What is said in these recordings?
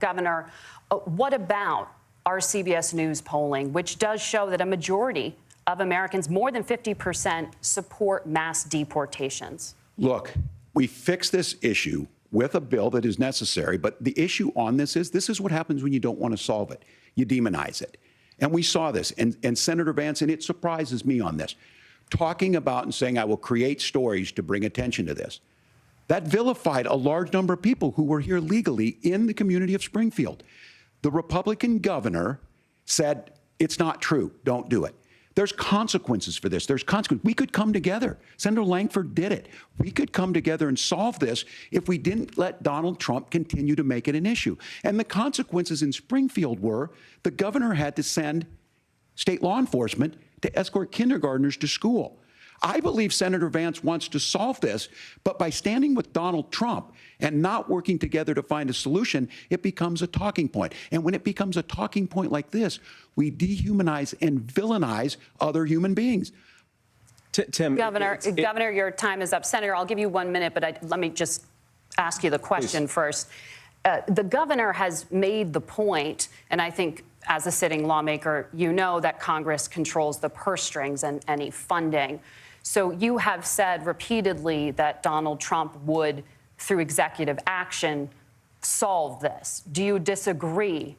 Governor, what about our CBS News polling, which does show that a majority of Americans, more than 50%, support mass deportations? Look, we fix this issue with a bill that is necessary, but the issue on this is what happens when you don't want to solve it. You demonize it. And we saw this. And Senator Vance, and it surprises me on this, talking about and saying, I will create stories to bring attention to this. That vilified a large number of people who were here legally in the community of Springfield. The Republican governor said, it's not true, don't do it. There's consequences for this. There's consequences. We could come together. Senator Langford did it. We could come together and solve this if we didn't let Donald Trump continue to make it an issue. And the consequences in Springfield were the governor had to send state law enforcement to escort kindergartners to school. I believe Senator Vance wants to solve this, but by standing with Donald Trump and not working together to find a solution, it becomes a talking point. And when it becomes a talking point like this, we dehumanize and villainize other human beings. Tim, Governor, your time is up. Senator, I'll give you 1 minute, but let me just ask you the question first. The governor has made the point, and I think as a sitting lawmaker, you know that Congress controls the purse strings and any funding. So you have said repeatedly that Donald Trump would, through executive action, solve this. Do you disagree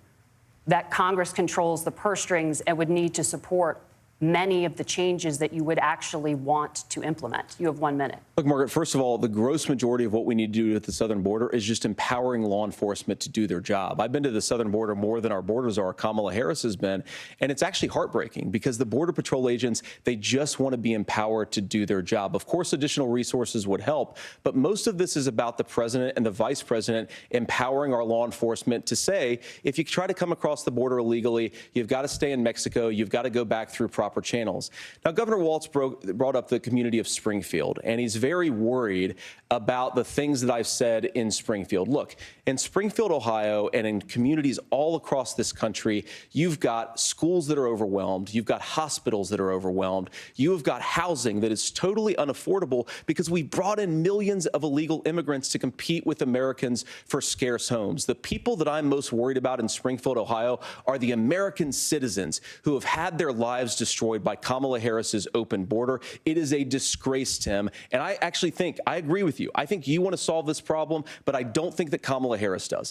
that Congress controls the purse strings and would need to support many of the changes that you would actually want to implement? You have 1 minute. Look, Margaret, first of all, the gross majority of what we need to do at the southern border is just empowering law enforcement to do their job. I've been to the southern border more than our borders are. Kamala Harris has been, and it's actually heartbreaking because the Border Patrol agents, they just want to be empowered to do their job. Of course, additional resources would help, but most of this is about the president and the vice president empowering our law enforcement to say, if you try to come across the border illegally, you've got to stay in Mexico, you've got to go back through proper channels. Now, Governor Walz brought up the community of Springfield, and he's very worried about the things that I've said in Springfield. Look, in Springfield, Ohio, and in communities all across this country, you've got schools that are overwhelmed. You've got hospitals that are overwhelmed. You have got housing that is totally unaffordable because we brought in millions of illegal immigrants to compete with Americans for scarce homes. The people that I'm most worried about in Springfield, Ohio, are the American citizens who have had their lives destroyed by Kamala Harris's open border. It is a disgrace, Tim. And I actually think, I agree with you. I think you want to solve this problem, but I don't think that Kamala Harris does.